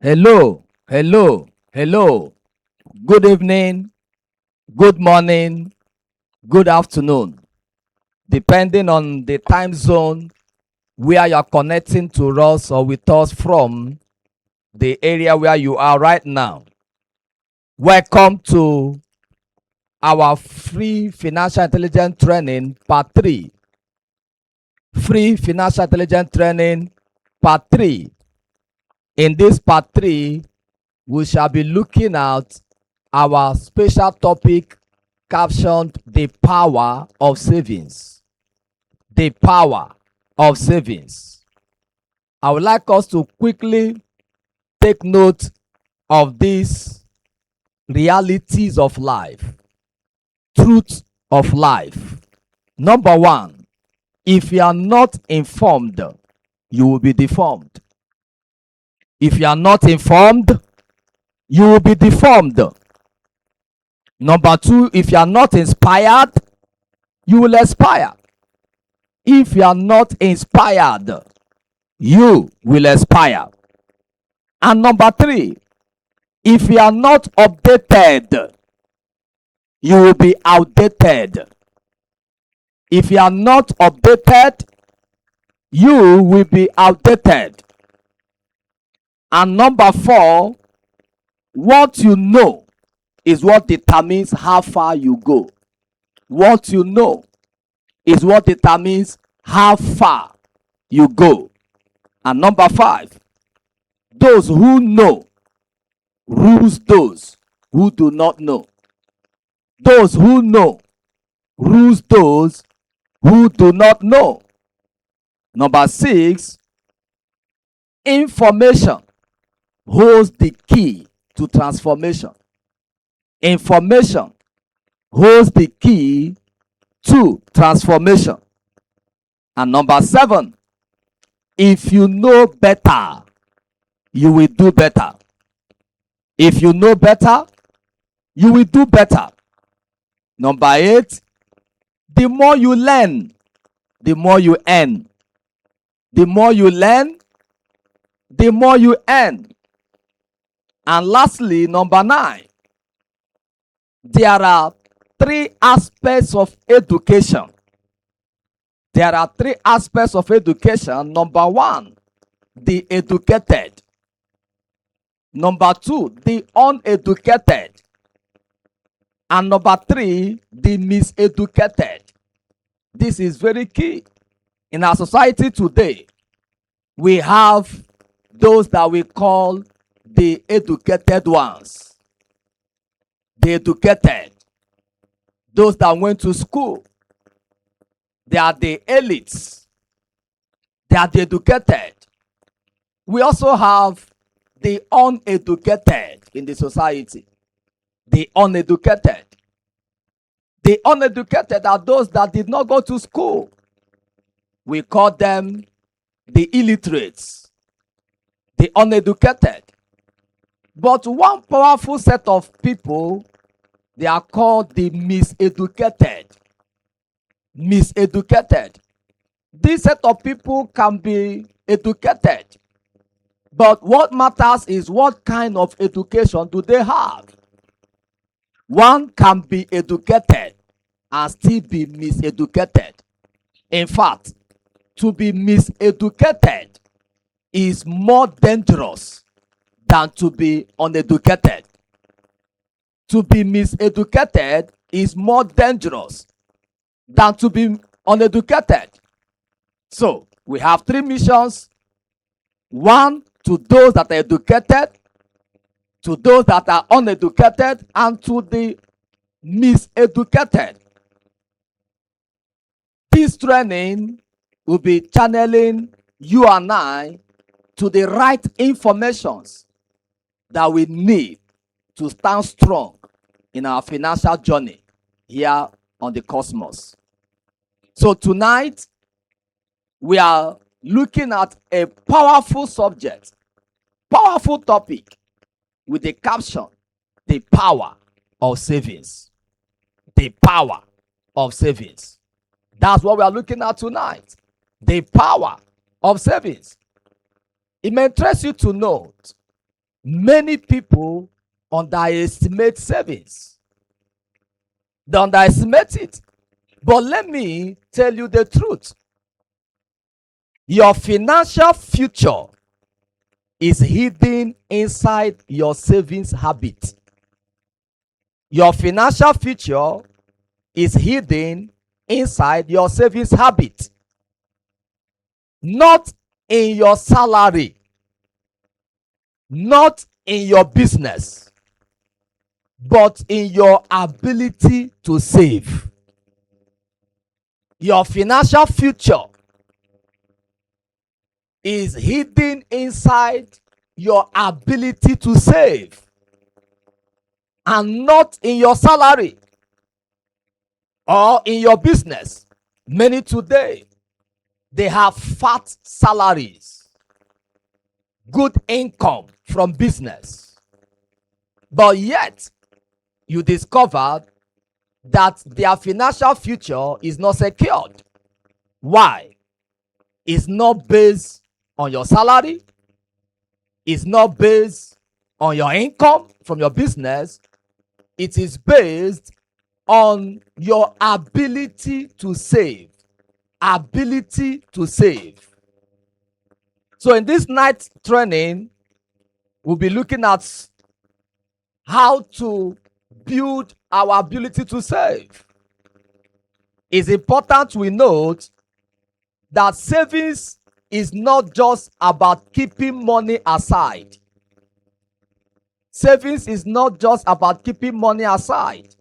Hello, hello, hello. Good evening, good morning, good afternoon, depending on the time zone where you're connecting to us or with us from, the area where you are right now. Welcome to our free financial intelligence training part 3. Free financial intelligence training part 3. In this part 3, we shall be looking at our special topic captioned the power of savings. The power of savings. I would like us to quickly take note of these realities of life, truths of life. Number one, if you are not informed, you will be deformed. If you are not informed, you will be deformed. Number two, if you are not inspired, you will expire. If you are not inspired, you will expire. And number three, if you are not updated, you will be outdated. If you are not updated, you will be outdated. And number four, what you know is what determines how far you go. What you know is what determines how far you go. And number five, those who know rules those who do not know. Those who know rules those who do not know. Number six, information holds the key to transformation. Information holds the key to transformation. And number seven, if you know better, you will do better. If you know better, you will do better. Number eight, the more you learn, the more you earn. The more you learn, the more you earn. And lastly, number nine, there are three aspects of education. There are three aspects of education. Number one, the educated. Number two, the uneducated. And number three, the miseducated. This is very key. In our society today, we have those that we call the educated ones. The educated. Those that went to school. They are the elites. They are the educated. We also have the uneducated in the society. The uneducated. The uneducated are those that did not go to school. We call them the illiterates, the uneducated. But one powerful set of people, they are called the miseducated. Miseducated. This set of people can be educated, but what matters is what kind of education do they have. One can be educated and still be miseducated. In fact, to be miseducated is more dangerous than to be uneducated. To be miseducated is more dangerous than to be uneducated. So, we have three missions. One, to those that are educated, to those that are uneducated, and to the miseducated. This training will be channeling you and I to the right informations that we need to stand strong in our financial journey here on the cosmos. So tonight, we are looking at a powerful subject, powerful topic with the caption, the power of savings. The power of savings. That's what we are looking at tonight. The power of savings. It may interest you to note Many people underestimate savings. They underestimate it. But let me tell you the truth. Your financial future is hidden inside your savings habit. Your financial future is hidden inside your savings habit, not in your salary, not in your business, but in your ability to save. Your financial future is hidden inside your ability to save, and not in your salary or in your business. Many today, they have fat salaries, good income from business, but yet you discovered that their financial future is not secured. Why? It's not based on your salary, it's not based on your income from your business, it is based on your ability to save. Ability to save. So in this night training, we'll be looking at how to build our ability to save. It's important we note that savings is not just about keeping money aside. Savings is not just about keeping money aside.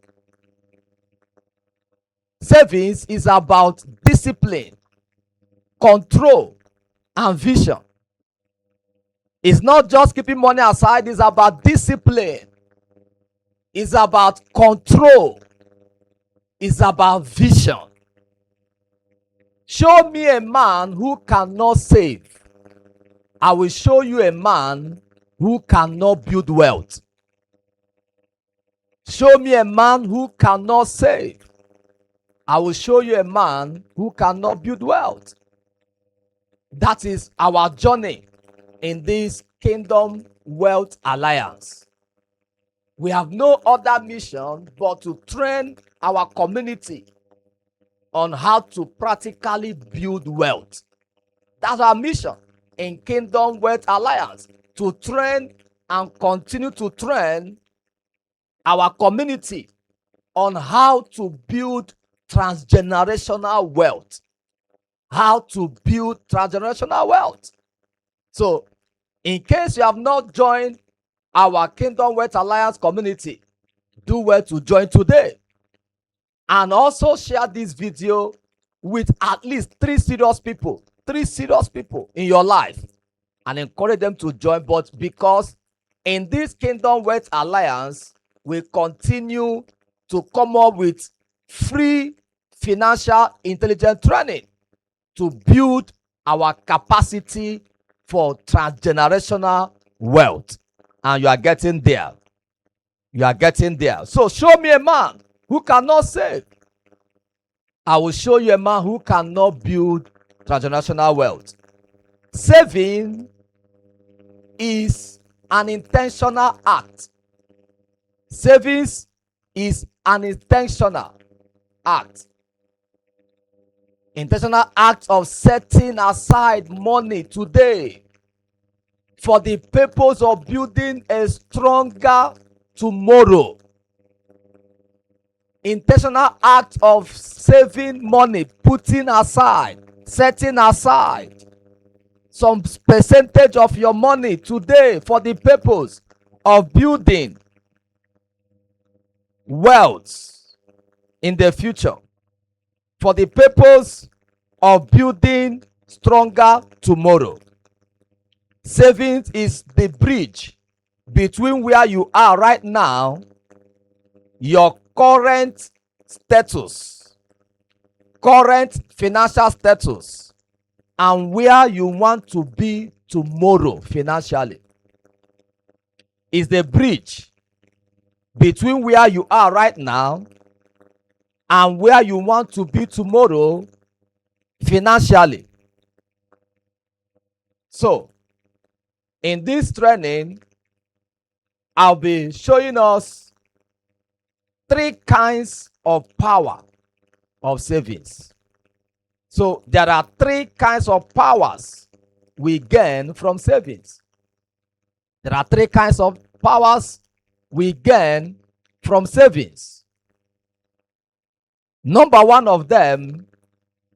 Savings is about discipline, control, and vision. It's not just keeping money aside, it's about discipline. It's about control. It's about vision. Show me a man who cannot save. I will show you a man who cannot build wealth. Show me a man who cannot save. I will show you a man who cannot build wealth. That is our journey in this Kingdom Wealth Alliance. We have no other mission but to train our community on how to practically build wealth. That's our mission in Kingdom Wealth Alliance, to train and continue to train our community on how to build transgenerational wealth. How to build transgenerational wealth. So, in case you have not joined our Kingdom Wealth Alliance community, do well to join today. And also share this video with at least 3 serious people in your life, and encourage them to join. But because in this Kingdom Wealth Alliance, we continue to come up with free financial intelligence training to build our capacity for transgenerational wealth. And you are getting there. You are getting there. So show me a man who cannot save. I will show you a man who cannot build transgenerational wealth. Saving is an intentional act. Savings is an intentional act. Intentional act of setting aside money today for the purpose of building a stronger tomorrow. Intentional act of saving money, putting aside, setting aside some percentage of your money today for the purpose of building wealth in the future, for the purpose of building stronger tomorrow. Savings is the bridge between where you are right now, your current status, current financial status, and where you want to be tomorrow financially. Is the bridge between where you are right now and where you want to be tomorrow financially. So, in this training, I'll be showing us 3 kinds of power of savings. So there are 3 kinds of powers we gain from savings. There are 3 kinds of powers we gain from savings. Number 1 of them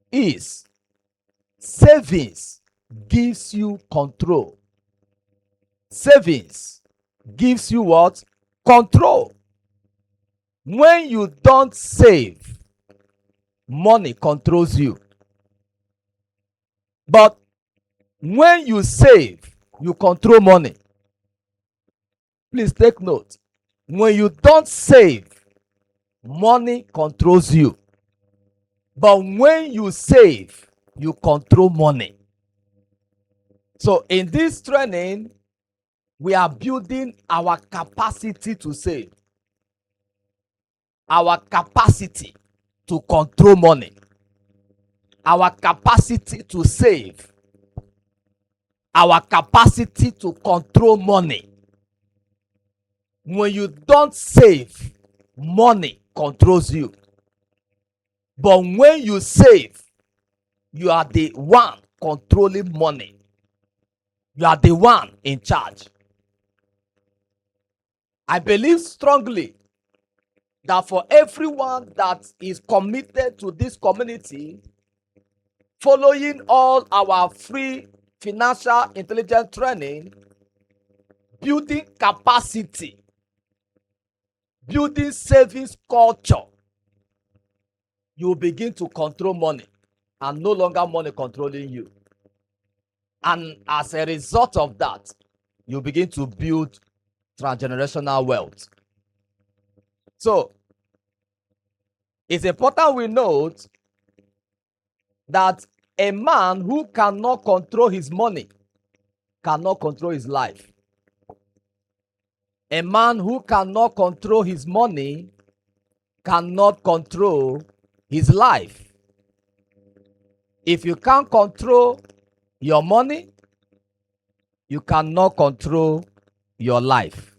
is savings gives you control. Savings gives you what? Control. When you don't save, money controls you. But when you save, you control money. Please take note. When you don't save, money controls you. But when you save, you control money. So in this training, we are building our capacity to save, our capacity to control money, our capacity to save, our capacity to control money. When you don't save, money controls you. But when you save, you are the one controlling money. You are the one in charge. I believe strongly that for everyone that is committed to this community, following all our free financial intelligence training, building capacity, building savings culture, you begin to control money and no longer money controlling you. And as a result of that, you begin to build transgenerational wealth. So it's important we note that a man who cannot control his money cannot control his life. A man who cannot control his money cannot control his life. If you can't control your money, you cannot control your life.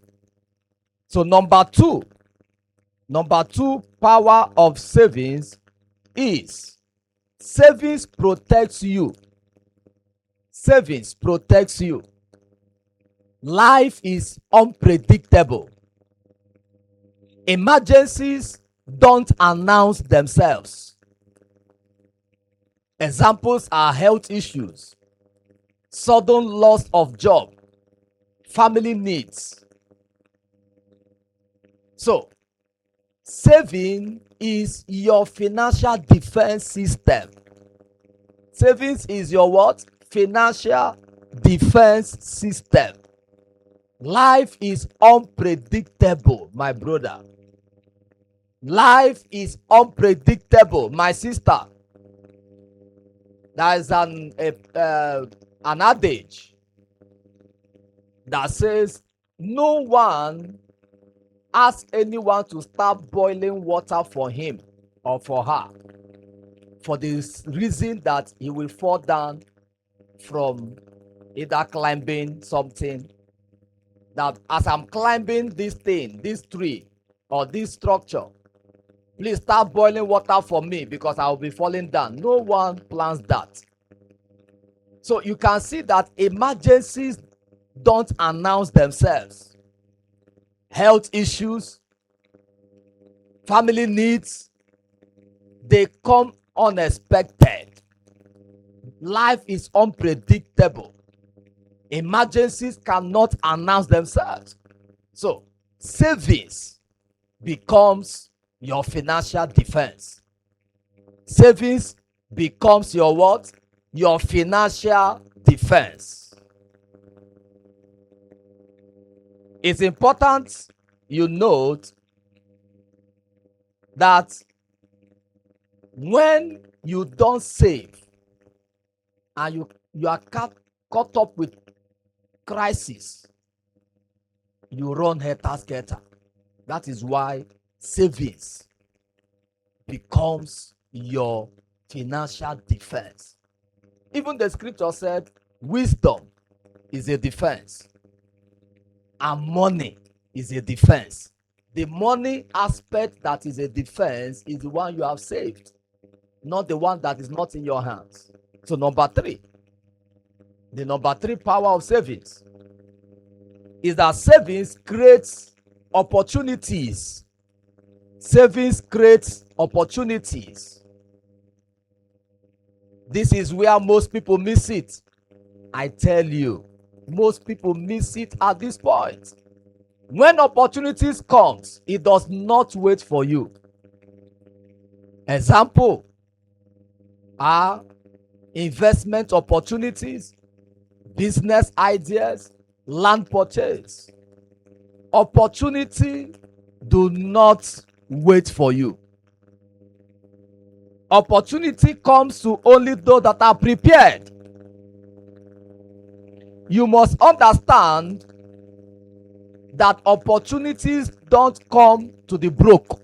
So number two power of savings is savings protects you. Savings protects you. Life is unpredictable. Emergencies don't announce themselves. Examples are health issues, sudden loss of job, family needs. So, saving is your financial defense system. Savings is your what? Financial defense system. Life is unpredictable, my brother. Life is unpredictable, my sister. There is an adage that says no one asks anyone to start boiling water for him or for her for this reason that he will fall down from either climbing something. That as I'm climbing this thing, this tree or this structure, please start boiling water for me because I will be falling down. No one plans that. So you can see that emergencies don't announce themselves. Health issues, family needs, they come unexpected. Life is unpredictable. Emergencies cannot announce themselves. So savings becomes your financial defense. Savings becomes your what? Your financial defense. It's important you note that when you don't save and you are caught up with crisis, you run helter-skelter. That is why savings becomes your financial defense. Even the scripture said wisdom is a defense and money is a defense. The money aspect that is a defense is the one you have saved, not the one that is not in your hands. So number three, the number three power of savings is that savings creates opportunities. Savings creates opportunities. This is where most people miss it. I tell you, most people miss it at this point. When opportunities comes, it does not wait for you. Example are investment opportunities, business ideas, land purchase. Opportunity do not wait for you. Opportunity comes to only those that are prepared. You must understand that opportunities don't come to the broke.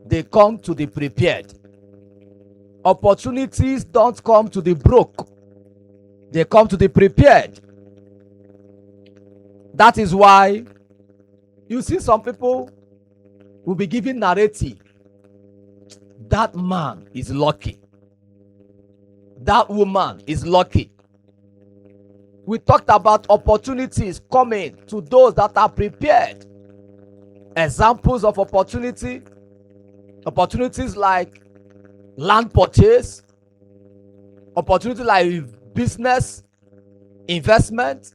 They come to the prepared. Opportunities don't come to the broke. They come to the prepared. That is why you see some people will be giving narrative. That man is lucky. That woman is lucky. We talked about opportunities coming to those that are prepared. Examples of opportunities like land purchase, opportunity like business, investment.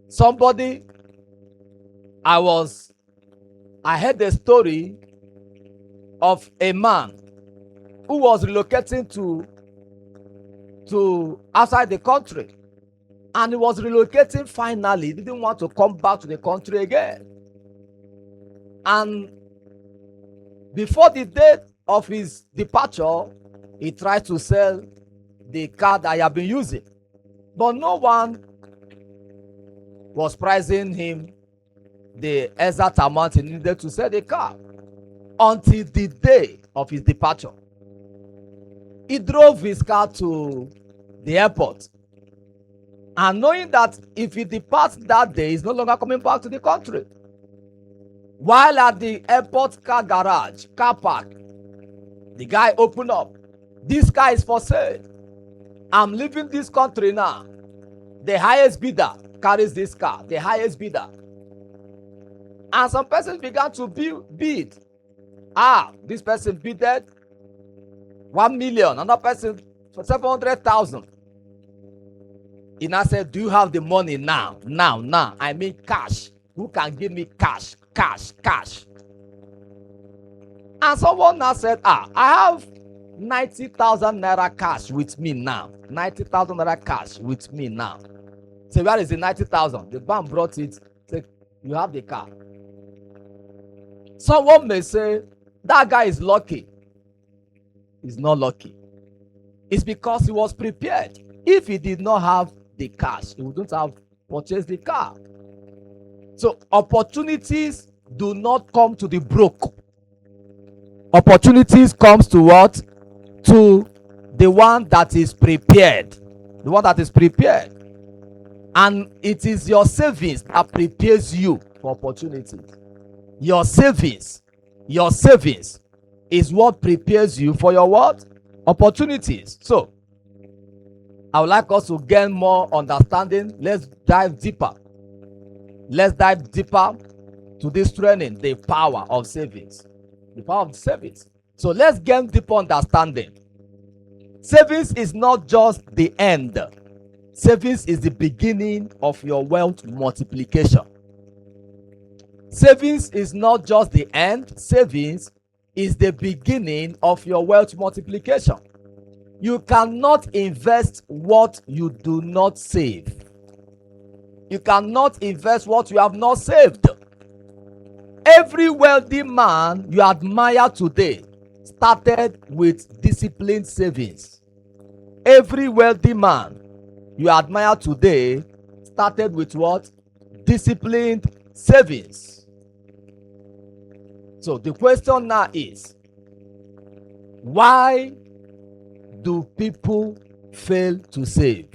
Somebody, I heard the story of a man who was relocating to outside the country, and he was relocating finally. He didn't want to come back to the country again. And before the date of his departure, he tried to sell the car that he had been using, but no one was pricing him the exact amount he needed to sell the car until the day of his departure. He drove his car to the airport, and knowing that if he departs that day, he's no longer coming back to the country. While at the airport car garage, car park, the guy opened up. This car is for sale. I'm leaving this country now. The highest bidder carries this car, the highest bidder. And some persons began to bid. This person bidded 1 million, another person for 700,000. He now said, do you have the money now? Now. I mean cash. Who can give me cash? Cash. And someone now said, I have 90,000 naira cash with me now. 90,000 naira cash with me now. Say, where is the 90,000? The bank brought it. Say, you have the car. Someone may say, that guy is lucky. He's not lucky. It's because he was prepared. If he did not have the cash, he wouldn't have purchased the car. So opportunities do not come to the broke. Opportunities comes to what? To the one that is prepared. The one that is prepared. And it is your savings that prepares you for opportunities. Your savings is what prepares you for your what? Opportunities. So I would like us to gain more understanding. Let's dive deeper. Let's dive deeper to this training, the power of savings. The power of savings. So let's gain deeper understanding. Savings is not just the end. Savings is the beginning of your wealth multiplication. Savings is not just the end. Savings is the beginning of your wealth multiplication. You cannot invest what you do not save. You cannot invest what you have not saved. Every wealthy man you admire today started with disciplined savings. Every wealthy man you admire today started with what? Disciplined savings. So the question now is, why do people fail to save?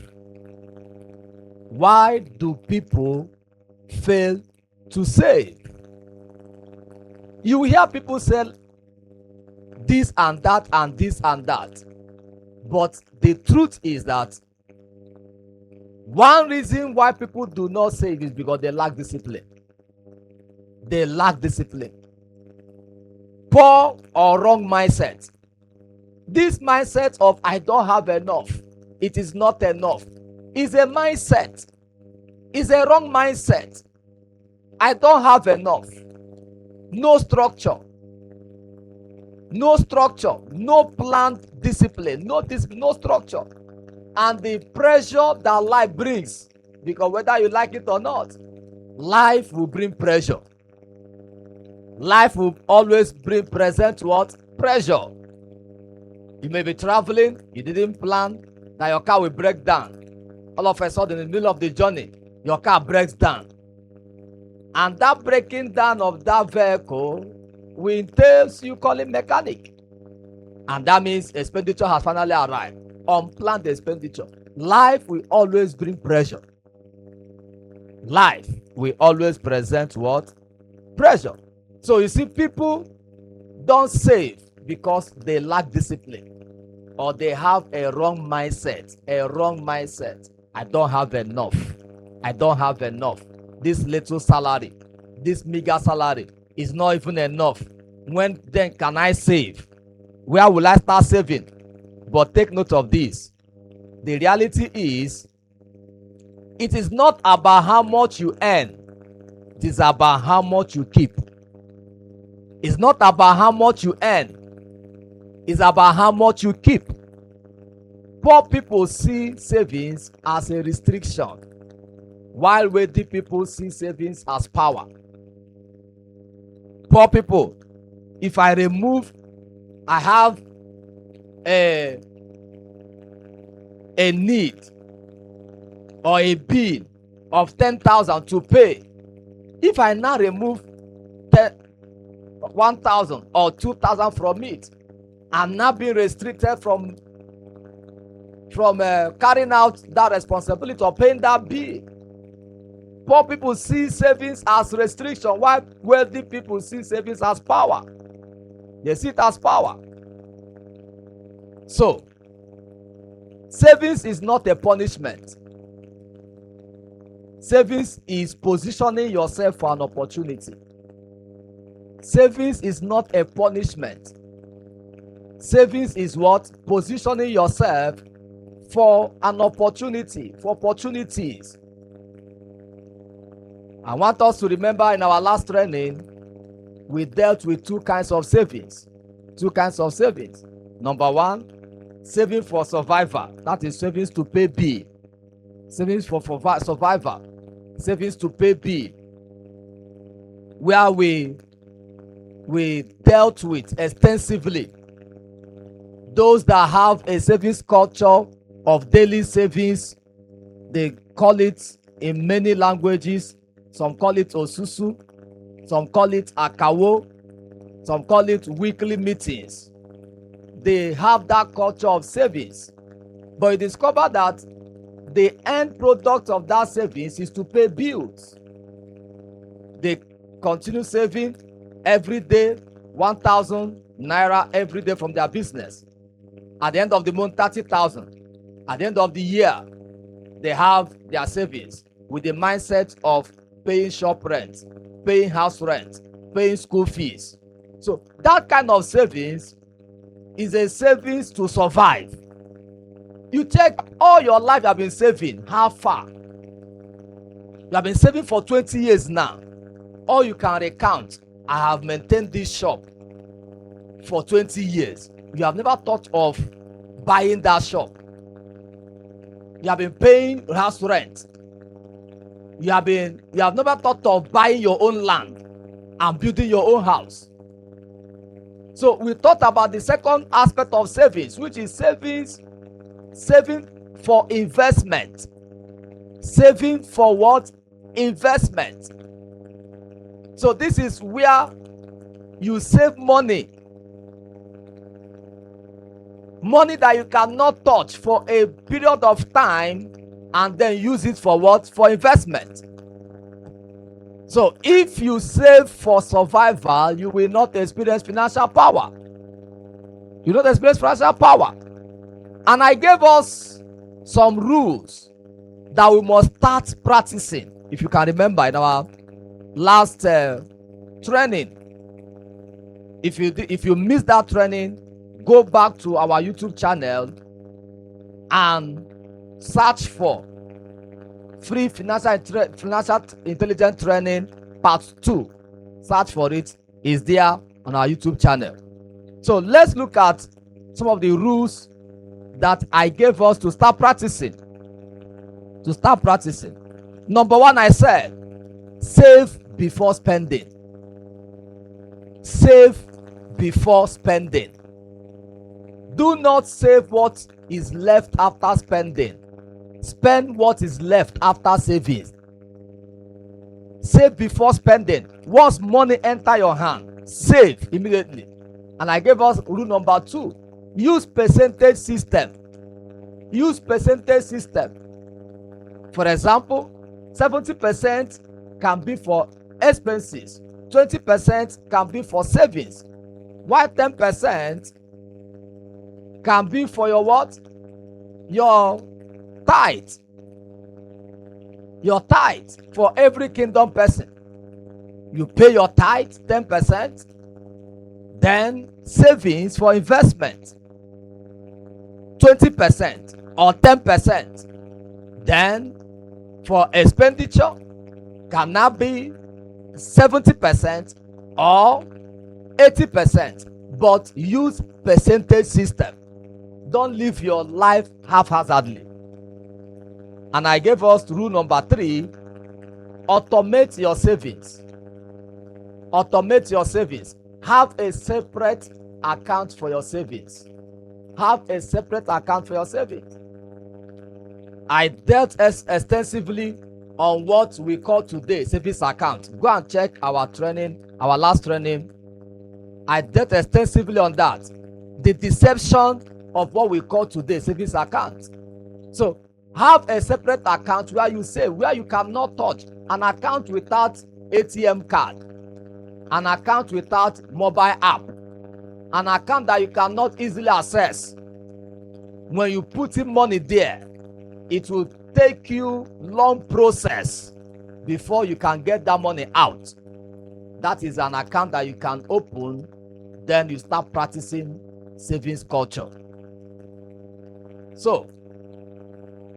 Why do people fail to save. You hear people say this and that and this and that, but the truth is that one reason why people do not save is because they lack discipline. They lack discipline. Poor or wrong mindset. This mindset of I don't have enough, it is not enough, is a mindset. It's a wrong mindset. I don't have enough. No structure. No structure. No planned discipline. No structure. And the pressure that life brings, because whether you like it or not, life will bring pressure. Life will always present what? Pressure. You may be traveling, you didn't plan that your car will break down. All of a sudden, in the middle of the journey, your car breaks down. And that breaking down of that vehicle will entail you calling mechanic. And that means expenditure has finally arrived. Unplanned expenditure. Life will always bring pressure. Life will always present what? Pressure. So you see, people don't save because they lack discipline, or they have a wrong mindset. A wrong mindset. I don't have enough. I don't have enough. This little salary, this meager salary is not even enough. When then can I save? Where will I start saving? But take note of this. The reality is, it is not about how much you earn. It is about how much you keep. It's not about how much you earn. It's about how much you keep. Poor people see savings as a restriction, while wealthy people see savings as power. Poor people, if I have a need or a bill of 10,000 to pay. If I now remove 1,000 or 2,000 from it, I'm now being restricted from carrying out that responsibility of paying that bill. Poor people see savings as restriction, while wealthy people see savings as power. They see it as power. So, savings is not a punishment. Savings is positioning yourself for an opportunity. Savings is not a punishment. Savings is what? Positioning yourself for an opportunity, for opportunities. I want us to remember, in our last training, we dealt with two kinds of savings. Two kinds of savings. Number one, saving for survival. That is savings to pay bill. Savings for survival. Savings to pay bill. Where we dealt with extensively those that have a savings culture of daily savings. They call it in many languages. Some call it osusu, some call it akawo, some call it weekly meetings. They have that culture of savings, but you discover that the end product of that savings is to pay bills. They continue saving every day, 1,000 naira every day from their business. At the end of the month, 30,000. At the end of the year, they have their savings with the mindset of paying shop rent, paying house rent, paying school fees. So that kind of savings is a savings to survive. You check all your life you have been saving, how far? You have been saving for 20 years now. All you can recount, I have maintained this shop for 20 years. You have never thought of buying that shop. You have been paying house rent. You have never thought of buying your own land and building your own house. So we talked about the second aspect of savings, which is saving for investment. Saving for what? Investment. So this is where you save money that you cannot touch for a period of time, and then use it for what? For investment. So if you save for survival, you will not experience financial power. You don't experience financial power. And I gave us some rules that we must start practicing. If you can remember in our last training, if you missed that training, go back to our YouTube channel and search for free financial intelligence training part 2. Search for it. It's there on our YouTube channel. So let's look at some of the rules that I gave us to start practicing. Number 1, I said save before spending. Save before spending. Do not save what is left after spending. Spend what is left after savings. Save before spending. Once money enter your hand, save immediately. And I gave us rule number 2. Use percentage system. Use percentage system. For example, 70% can be for expenses, 20% can be for savings, while 10% can be for your what? Your tithe. Your tithe for every kingdom person. You pay your tithe 10%, then savings for investment 20% or 10%, then for expenditure can now be 70% or 80%, but use percentage system. Don't live your life haphazardly. And I gave us rule number 3, automate your savings. Automate your savings. Have a separate account for your savings. Have a separate account for your savings. I dealt extensively on what we call today savings account. Go and check our training, our last training. I dealt extensively on that. The deception of what we call today savings account. So have a separate account where you save, where you cannot touch. An account without ATM card. An account without mobile app. An account that you cannot easily access. When you put in money there, it will take you long process before you can get that money out. That is an account that you can open, then you start practicing savings culture. So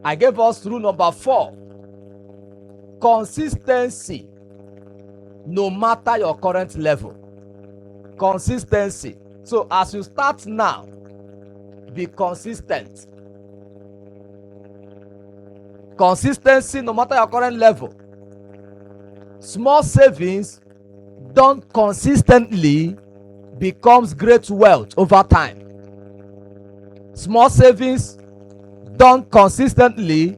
I gave us rule number 4. Consistency, no matter your current level. Consistency. So as you start now, be consistent. Consistency no matter your current level. Small savings done consistently becomes great wealth over time. Small savings done consistently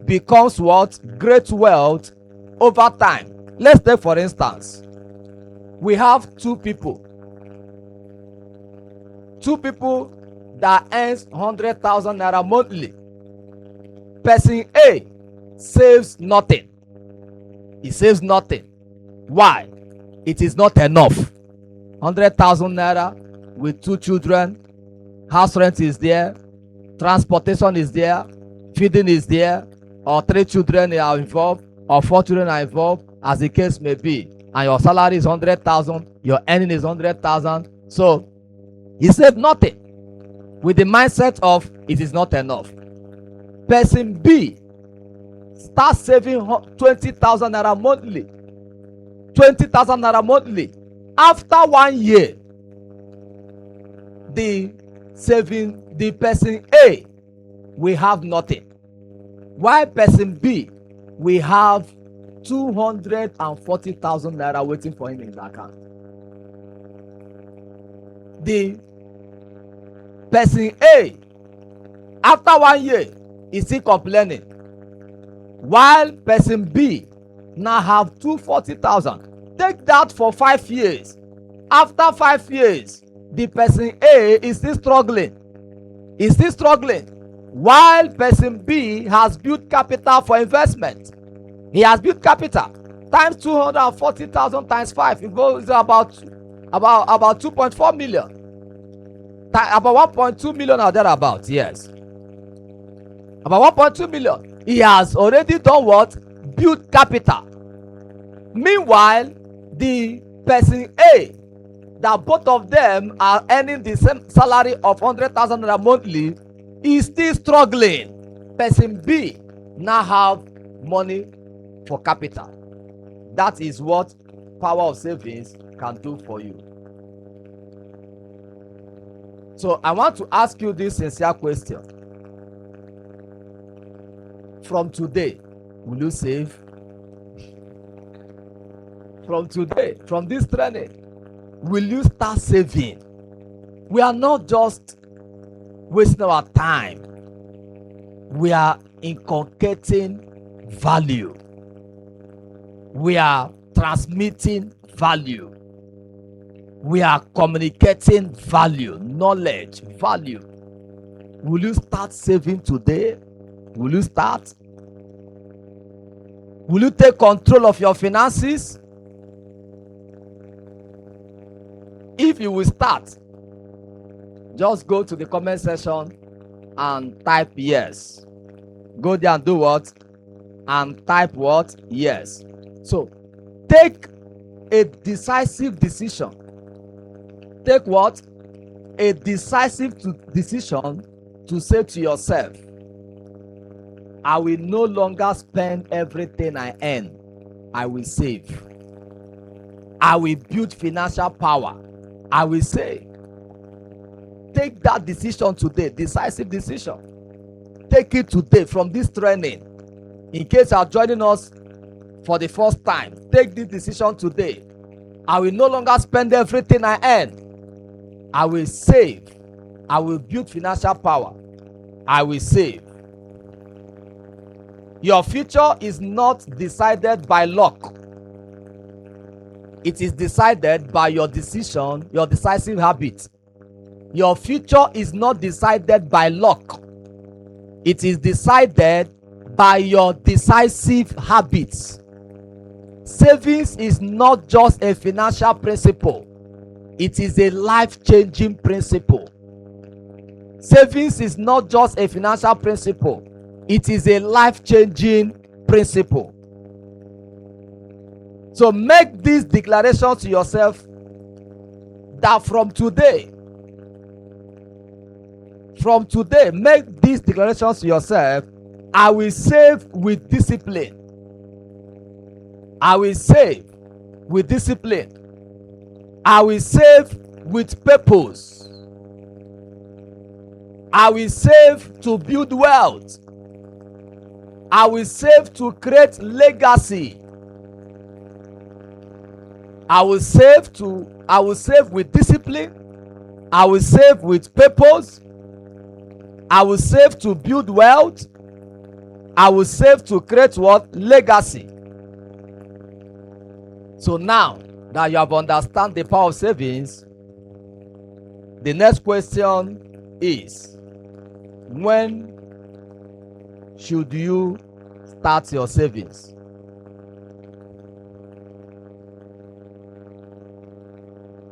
becomes what? Great wealth over time. Let's take for instance, we have two people that earns 100,000 naira monthly. Person A saves nothing. He saves nothing. Why? It is not enough. 100,000 naira with 2 children, house rent is there, transportation is there, feeding is there, or 3 children are involved, or 4 children are involved, as the case may be, and your salary is 100,000, your earning is 100,000. So he saved nothing with the mindset of it is not enough. Person B starts saving 20,000 naira monthly. 20,000 naira monthly. After 1 year, the person A will have nothing, while person B will have 240,000 naira waiting for him in the account. The person A, after 1 year, is still complaining, while person B now have 240,000. Take that for 5 years. After 5 years, the person A is still struggling. Is still struggling, while person B has built capital for investment. He has built capital. times 240,000 times 5, it goes about 2.4 million. About 1.2 million or thereabout. Yes, about 1.2 million. He has already done what? Built capital. Meanwhile, the person A, that both of them are earning the same salary of 100,000 naira monthly, is still struggling. Person B now have money for capital. That is what power of savings can do for you. So I want to ask you this sincere question. From today, will you save? From today, from this training, will you start saving? We are not just wasting our time. We are inculcating value. We are transmitting value. We are communicating value, knowledge, value. Will you start saving today? Will you start? Will you take control of your finances? If you will start, just go to the comment section and type yes. Go there and do what? And type what? Yes. So take a decisive decision. Take what? A decisive decision to say to yourself, I will no longer spend everything I earn. I will save. I will build financial power. I will save. Take that decision today, decisive decision. Take it today from this training. In case you are joining us for the first time, take this decision today. I will no longer spend everything I earn. I will save. I will build financial power. I will save. Your future is not decided by luck. It is decided by your decision, your decisive habit. Your future is not decided by luck. It is decided by your decisive habits. Savings is not just a financial principle. It is a life-changing principle. Savings is not just a financial principle. It is a life-changing principle. So make this declaration to yourself that from today, make this declaration to yourself, I will save with discipline. I will save with discipline. I will save with purpose. I will save to build wealth. I will save to create legacy. I will save with discipline. I will save with purpose. I will save to build wealth. I will save to create what? Legacy. So now that you have understand the power of savings, the next question is, when should you start your savings?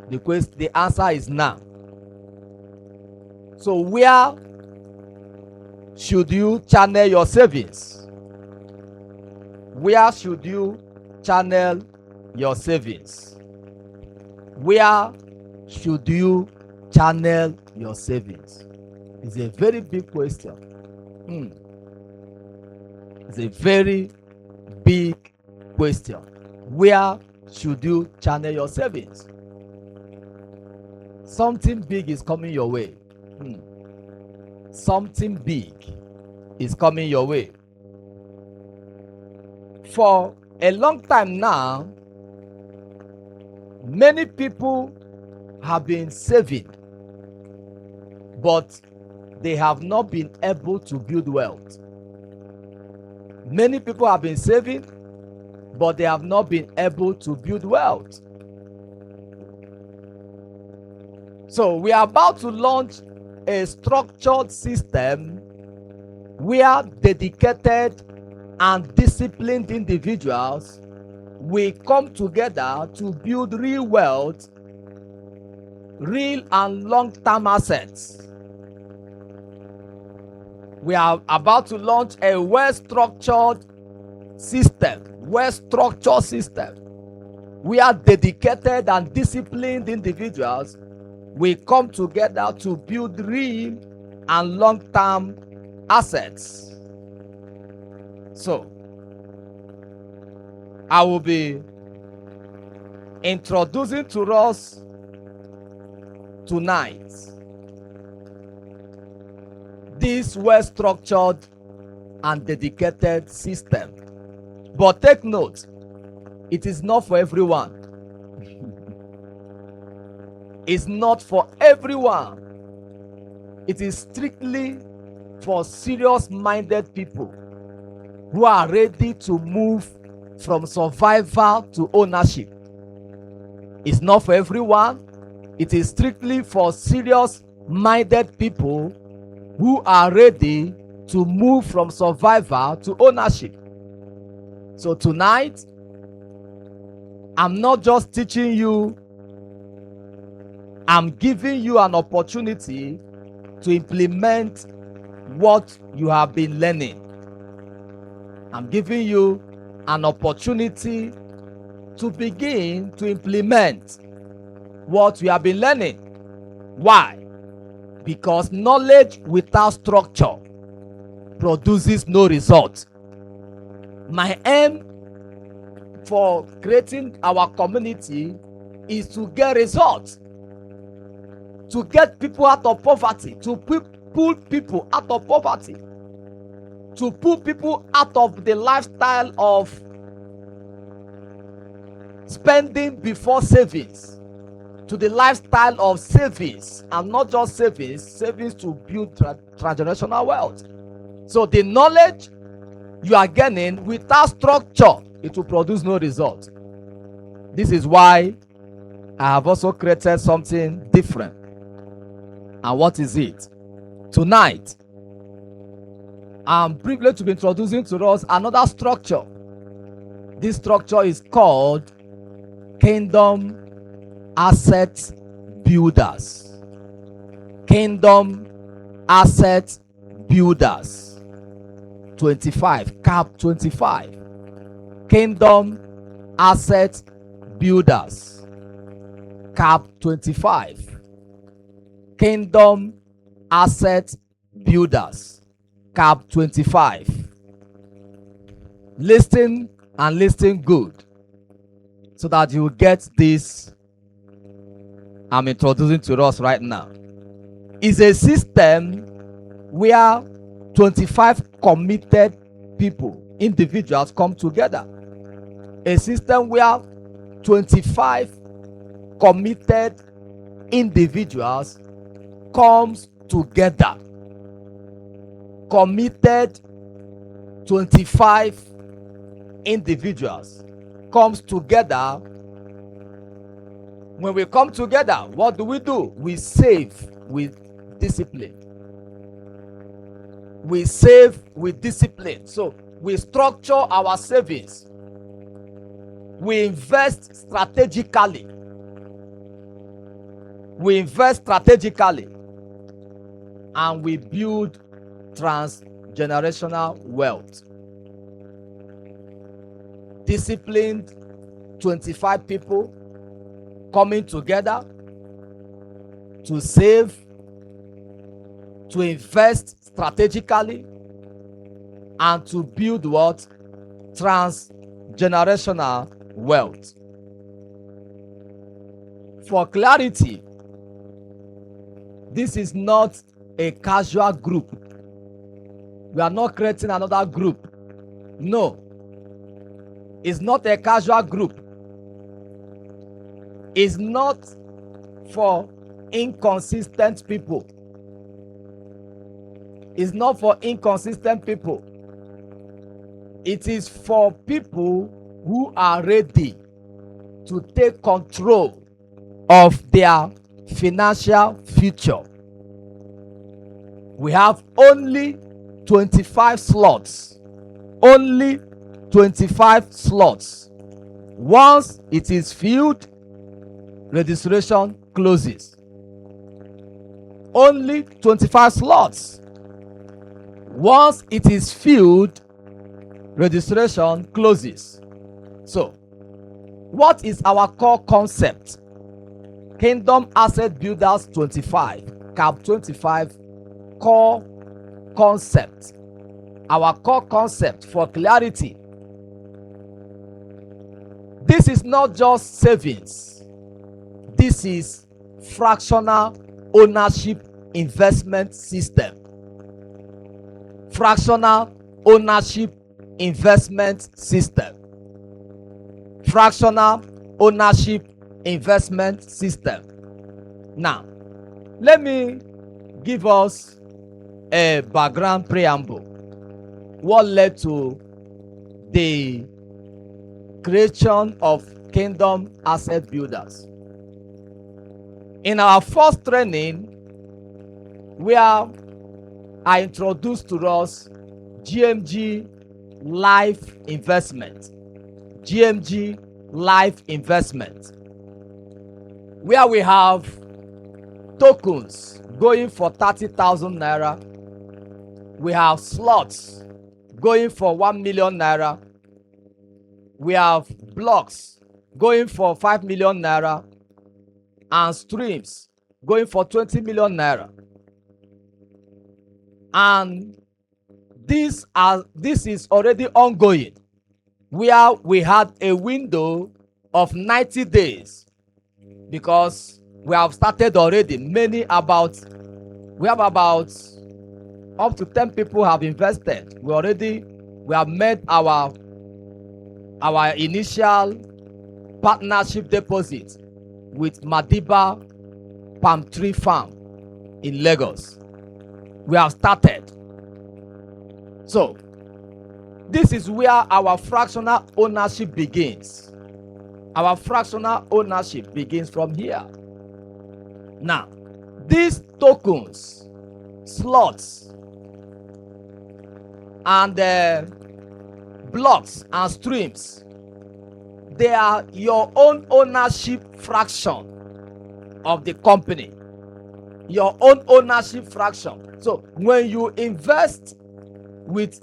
The answer is now. So where should you channel your savings? Where should you channel your savings? Where should you channel your savings? It's a very big question. It's a very big question. Where should you channel your savings? Something big is coming your way. Something big is coming your way. For a long time now, many people have been saving, but they have not been able to build wealth. Many people have been saving, but they have not been able to build wealth. So we are about to launch a structured system where dedicated and disciplined individuals we come together to build real wealth, real and long-term assets. We are about to launch a well-structured system, where dedicated and disciplined individuals will come together to build real and long-term assets. So, I will be introducing to us tonight this well-structured and dedicated system. But take note, it is not for everyone. It's not for everyone. It is strictly for serious-minded people who are ready to move from survival to ownership. It's not for everyone. It is strictly for serious-minded people who are ready to move from survival to ownership. So tonight, I'm not just teaching you, I'm giving you an opportunity to implement what you have been learning. I'm giving you an opportunity to begin to implement what we have been learning. Why? Because knowledge without structure produces no result. My aim for creating our community is to get results, to get people out of poverty, to pull people out of poverty, to pull people out of the lifestyle of spending before savings to the lifestyle of savings, and not just savings to build transgenerational wealth. So the knowledge you are gaining without structure, it will produce no result. This is why I have also created something different. And what is it? Tonight, I'm privileged to be introducing to us another structure. This structure is called Kingdom Asset Builders. Kingdom Asset Builders 25, cap 25. Kingdom Asset Builders, cap 25. Kingdom Asset Builders, cap 25. Listen and listen good, so that you will get this I'm introducing to us right now. It's a system where 25 committed people, individuals, come together. A system where 25 committed individuals comes together. Committed 25 individuals comes together. When we come together, what do? We save with discipline. We save with discipline. So we structure our savings. We invest strategically. And we build transgenerational wealth. Disciplined 25 people coming together to save, to invest strategically, and to build what? Transgenerational wealth. For clarity, this is not a casual group. We are not creating another group. No, it's not a casual group. It's not for inconsistent people. It's not for inconsistent people. It is for people who are ready to take control of their financial future. We have only 25 slots. Only 25 slots. Once it is filled, registration closes. Only 25 slots. Once it is filled, registration closes. So, what is our core concept? Kingdom Asset Builders 25, CAP 25 core concept. Our core concept for clarity. This is not just savings. This is fractional ownership investment system. Fractional ownership investment system. Fractional ownership investment system. Now, let me give us a background preamble. What led to the creation of Kingdom Asset Builders? In our first training, where I introduced to us GMG Life Investment, GMG Life Investment, where we have tokens going for 30,000 naira, we have slots going for 1 million naira, we have blocks going for 5 million naira, and streams going for 20 million naira. And this is already ongoing, where we had a window of 90 days, because we have started already. We have about up to 10 people have invested. We have made our initial partnership deposit with Madiba Palm Tree Farm in Lagos. We have started. So this is where our fractional ownership begins. Our fractional ownership begins from here. Now, these tokens, slots, and blocks and streams, they are your own ownership fraction of the company. Your own ownership fraction. So when you invest with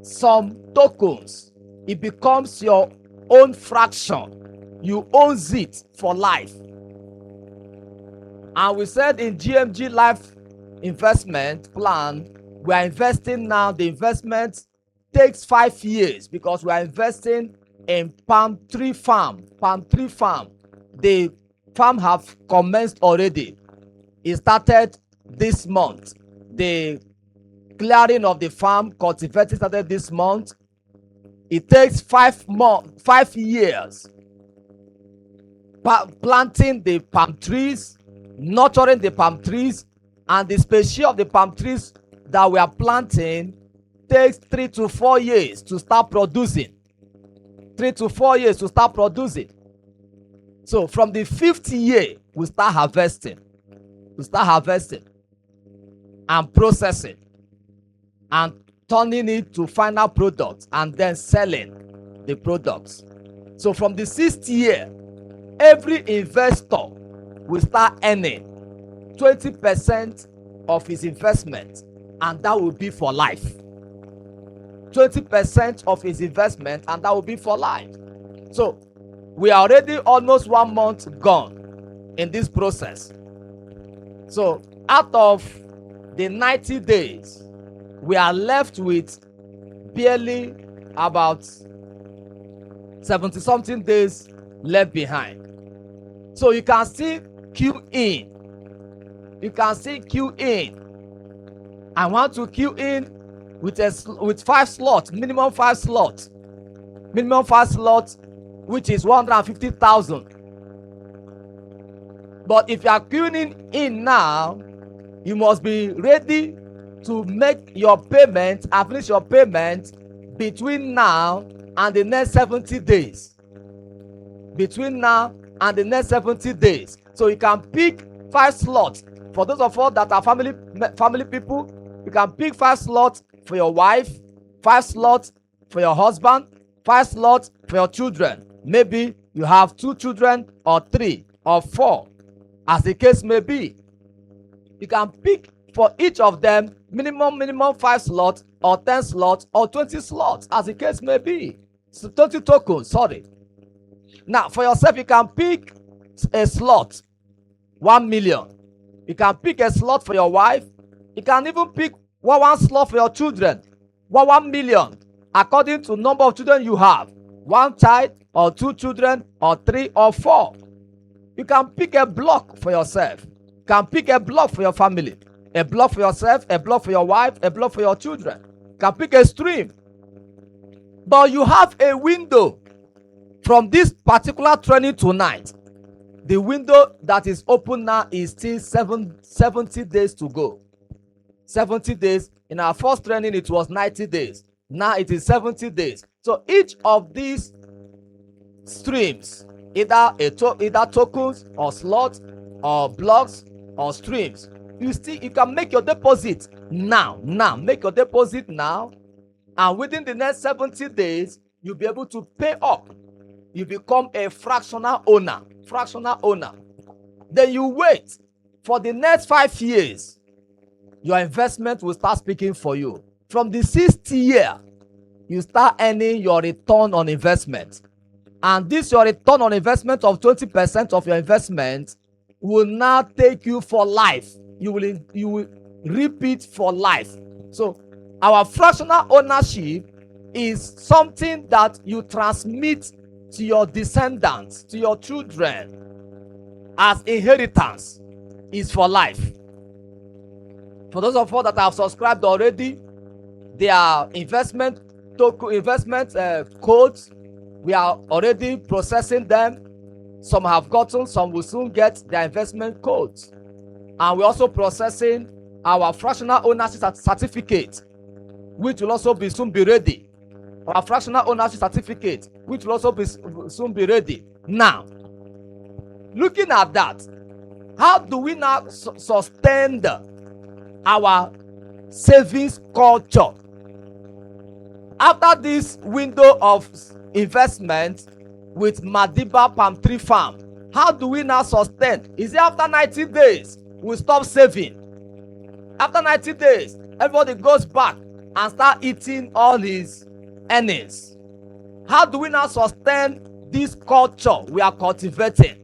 some tokens, it becomes your own fraction. You own it for life. And we said in GMG Life Investment Plan, we are investing now. The investment takes 5 years, because we are investing in Palm Tree Farm. Palm Tree Farm. The farm have commenced already. It started this month. The clearing of the farm, cultivating, started this month. It takes 5 years. Planting the palm trees, nurturing the palm trees, and the species of the palm trees that we are planting takes 3 to 4 years to start producing. 3 to 4 years to start producing. So from the 5th year, we start harvesting. We start harvesting and processing and turning it to final products, and then selling the products. So from the 6th year, every investor will start earning 20% of his investment, and that will be for life. 20% of his investment, and that will be for life. So we are already almost 1 month gone in this process. So out of the 90 days, we are left with barely about 70-something days left behind. So you can see queue in. You can see queue in. I want to queue in with 5 slots, minimum 5 slots. Minimum 5 slots, which is 150,000. But if you are queuing in now, you must be ready to make your payment and finish your payment between now and the next 70 days. Between now and the next 70 days. So you can pick 5 slots. For those of us that are family people, you can pick 5 slots for your wife, 5 slots for your husband, 5 slots for your children. Maybe You have 2 children or 3 or 4, as the case may be. You can pick for each of them minimum 5 slots or 10 slots or 20 slots, as the case may be. So 20 tokens, sorry. Now for yourself, you can pick a slot 1 million. You can pick a slot for your wife. You can even pick one slot for your children, 1 million, according to number of children you have, 1 child or 2 children or 3 or 4. You can pick a block for yourself. You can pick a block for your family, a block for yourself, a block for your wife, a block for your children. You can pick a stream. But you have a window from this particular training tonight. The window that is open now is still 70 days to go. 70 days. In our first training, it was 90 days. Now it is 70 days. So each of these streams, either tokens or slots or blocks or streams, you can make your deposit now. Make your deposit now, and within the next 70 days, you'll be able to pay up. You become a fractional owner. Then you wait for the next 5 years. Your investment will start speaking for you. From the 6th year, you start earning your return on investment. And this your return on investment of 20% of your investment will now take you for life. You will repeat for life. So our fractional ownership is something that you transmit to your descendants, to your children, as inheritance. Is for life. For those of us that have subscribed already, their investment codes, we are already processing them. Some have gotten, some will soon get their investment codes. And we're also processing our fractional ownership certificate, which will also soon be ready. Our fractional ownership certificate, which will also soon be ready. Now, looking at that, how do we now sustain our savings culture? After this window of investment with Madiba Palm Tree Farm, how do we now sustain? Is it after 90 days we stop saving? After 90 days, everybody goes back and start eating all his earnings. How do we now sustain this culture we are cultivating?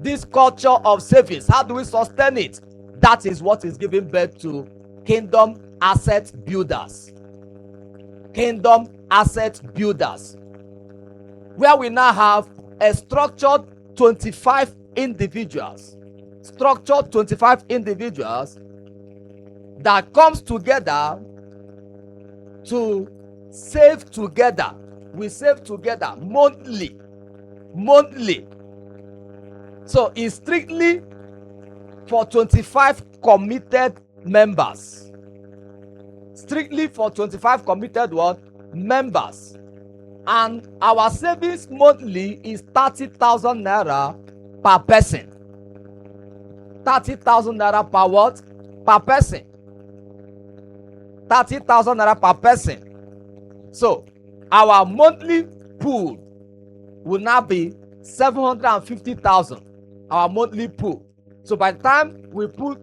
This culture of savings, how do we sustain it? That is what is giving birth to Kingdom Asset Builders. Kingdom Asset Builders, where we now have a structured 25 individuals. Structured 25 individuals that comes together to save together. We save together monthly. So it's strictly for 25 committed members. Strictly for 25 committed members. And our savings monthly is 30,000 naira per person. 30,000 naira per what? Per person. 30,000 naira per person. So our monthly pool will now be 750,000. Our monthly pool. So by the time we put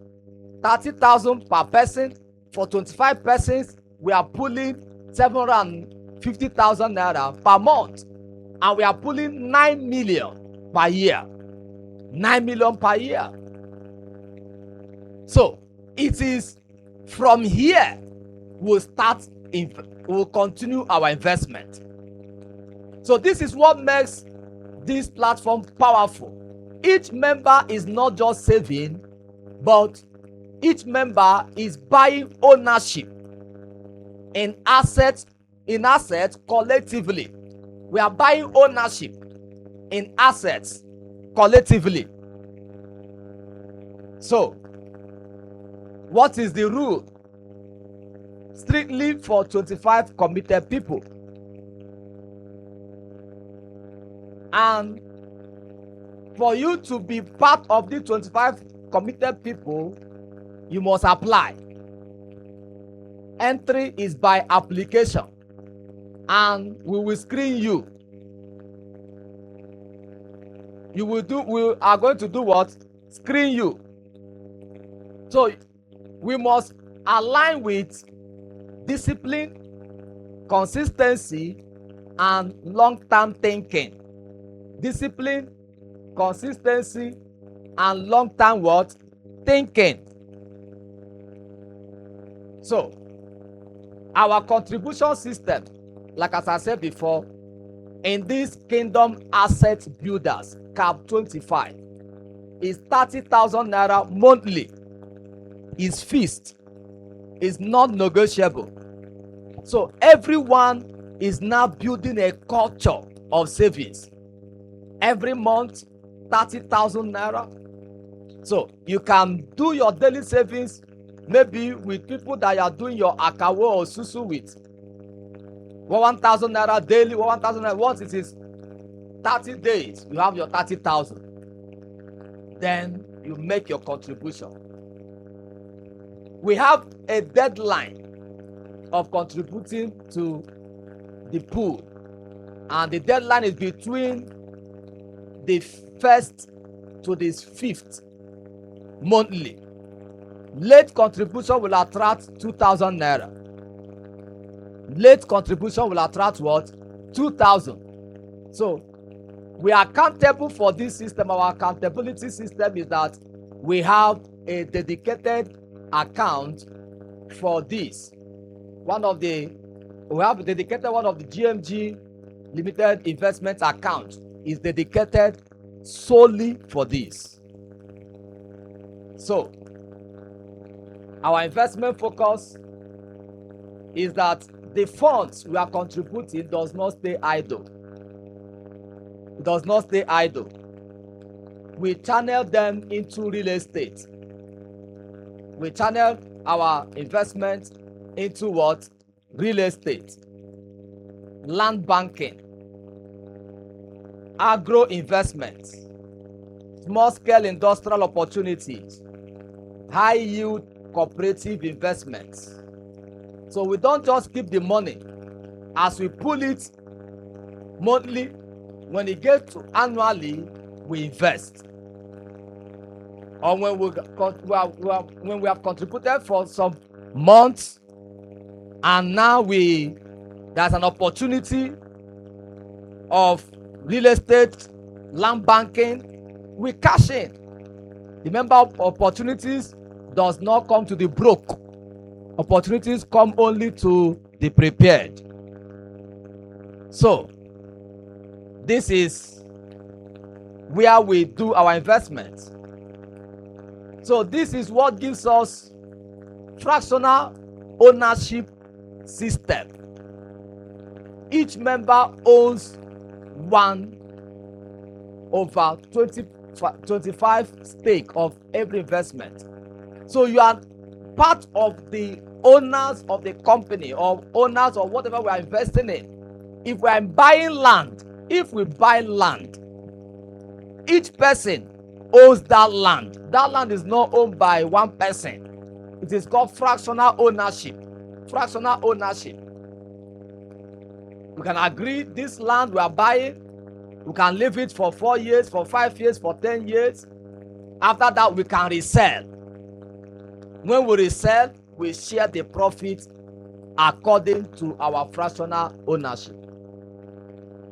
30,000 per person for 25 persons, we are pulling 750,000 naira per month, and we are pulling 9 million per year. 9 million per year. So it is from here we'll continue our investment. So this is what makes this platform powerful. Each member is not just saving, but each member is buying ownership in assets collectively. We are buying ownership in assets collectively. So what is the rule? Strictly for 25 committed people. And for you to be part of the 25 committed people, you must apply. Entry is by application, and we will screen you. we are going to do what? Screen you. So we must align with discipline, consistency, and long-term thinking. Discipline, consistency, and long-term what? Thinking. So our contribution system, like as I said before, in this Kingdom Asset Builders CAP 25 is 30,000 naira monthly. Is fixed, is not negotiable. So everyone is now building a culture of savings. Every month, 30,000 naira. So you can do your daily savings maybe with people that you are doing your akawo or susu with. 1,000 naira daily, 1,000 naira. Once it is 30 days, you have your 30,000. Then you make your contribution. We have a deadline of contributing to the pool, and the deadline is between the 1st to the 5th monthly. Late contribution will attract 2,000 naira. Late contribution will attract what? 2,000. So we are accountable for this system. Our accountability system is that we have a dedicated account for this. We have dedicated one of the GMG Limited Investment account is dedicated solely for this. So our investment focus is that the funds we are contributing does not stay idle. It does not stay idle. We channel them into real estate. We channel our investment into what? Real estate, land banking, agro investments, small scale industrial opportunities, high yield cooperative investments. So we don't just keep the money. As we pull it monthly, when it gets to annually, we invest. Or when we have contributed for some months, and now there's an opportunity of real estate, land banking, we cash in. Remember, opportunities does not come to the broke. Opportunities come only to the prepared. So this is where we do our investments. So this is what gives us fractional ownership system. Each member owns 1/25 stake of every investment. So you are part of the owners of the company or owners of whatever we are investing in. If we are buying land, if we buy land, each person owns that land. That land is not owned by one person. It is called fractional ownership. Fractional ownership. We can agree this land we are buying, we can leave it for 4 years, for 5 years, for 10 years. After that, we can resell. When we resell, we share the profit according to our fractional ownership.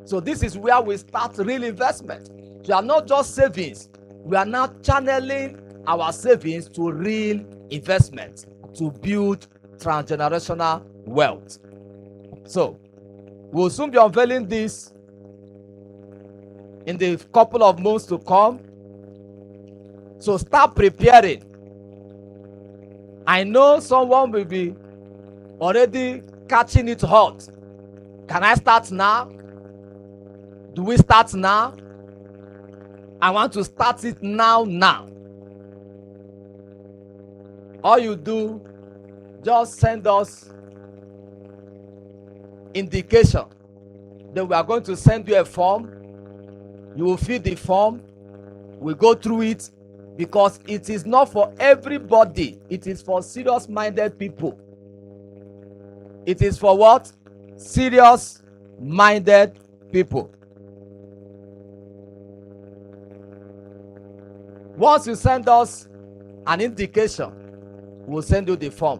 So this is where we start real investment. We are not just savings. We are now channeling our savings to real investment to build transgenerational wealth. So we'll soon be unveiling this in the couple of months to come. So start preparing. I know someone will be already catching it hot. Can I start now? Do we start now? I want to start it now. All you do, just send us indication that we are going to send you a form. You will fill the form. We go through it, because it is not for everybody. It is for serious-minded people. It is for what? Serious-minded people. Once you send us an indication, we'll send you the form.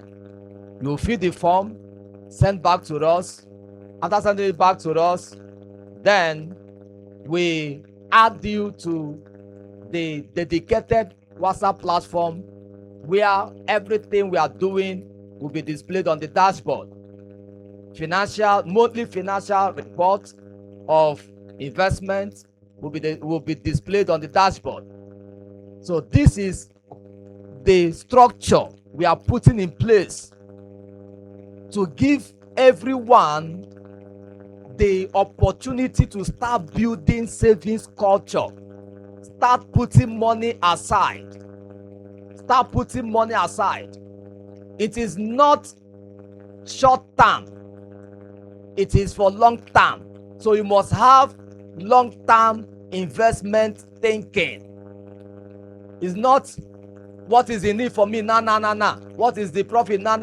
You'll fill the form, send back to us. After sending it back to us, then we add you to the dedicated WhatsApp platform where everything we are doing will be displayed on the dashboard. Monthly financial report of investments will be displayed on the dashboard. So this is the structure we are putting in place to give everyone the opportunity to start building savings culture. Start putting money aside. Start putting money aside. It is not short term. It is for long term. So you must have long term investment thinking. It's not what is in it for me, nah. What is the profit, nah.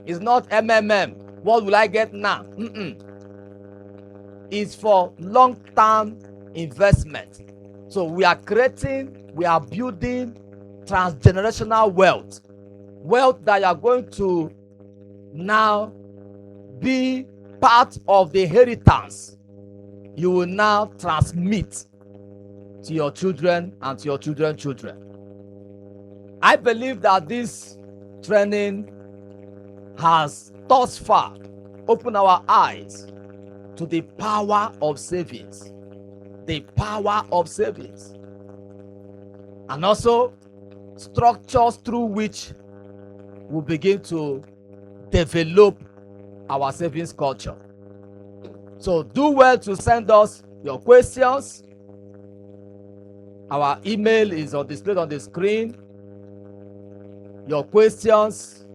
It's not what will I get now? It's for long term investment. So we are building transgenerational wealth that you are going to now be part of the inheritance you will now transmit to your children and to your children's children. I believe that this training has thus far opened our eyes to the power of savings. The power of savings. And also structures through which we begin to develop our savings culture. So do well to send us your questions. Our email is displayed on the screen. Your questions.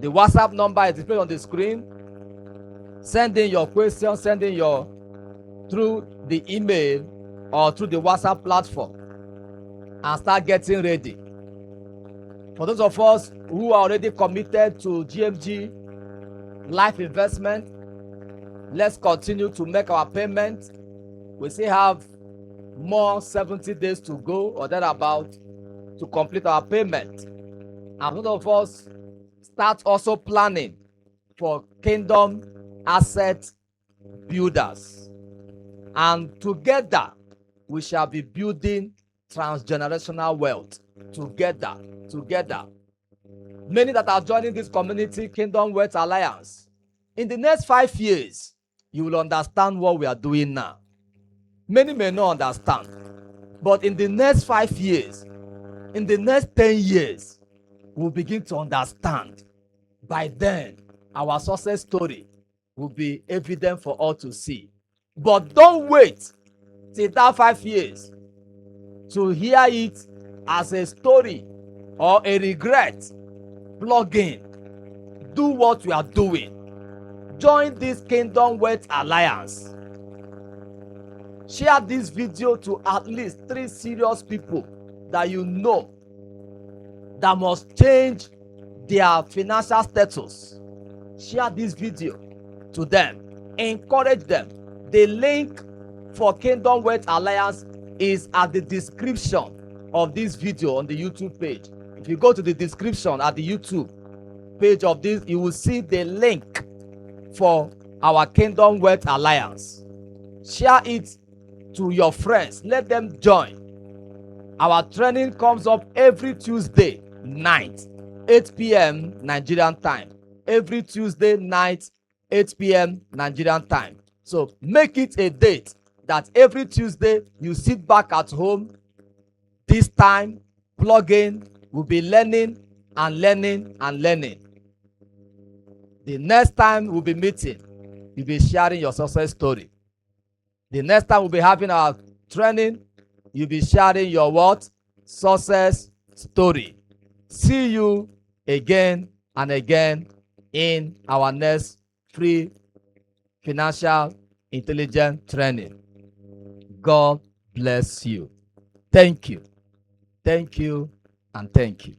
The WhatsApp number is displayed on the screen. Send in your questions, through the email or through the WhatsApp platform and start getting ready. For those of us who are already committed to GMG life investment, let's continue to make our payment. We still have more 70 days to go or thereabout to complete our payment. And those of us start also planning for Kingdom Asset Builders. And together, we shall be building transgenerational wealth. Together. Many that are joining this community, Kingdom Wealth Alliance, in the next 5 years, you will understand what we are doing now. Many may not understand, but in the next 5 years, in the next 10 years, we'll begin to understand. By then, our success story will be evident for all to see. But don't wait till that 5 years to hear it as a story or a regret. Plug in. Do what we are doing. Join this Kingdom Wealth Alliance. Share this video to at least 3 serious people that you know that must change their financial status. Share this video to them. Encourage them. The link for Kingdom Wealth Alliance is at the description of this video on the YouTube page. If you go to the description at the YouTube page of this, you will see the link for our Kingdom Wealth Alliance. Share it to your friends. Let them join. Our training comes up every Tuesday night, 8 p.m. Nigerian time. Every Tuesday night, 8 p.m. Nigerian time. So make it a date that every Tuesday you sit back at home. This time, plug in. We'll be learning and learning and learning. The next time we'll be meeting, you'll be sharing your success story. The next time we'll be having our training, you'll be sharing your what? Success story. See you again and again in our next free financial intelligence training. God bless you. Thank you. Thank you and thank you.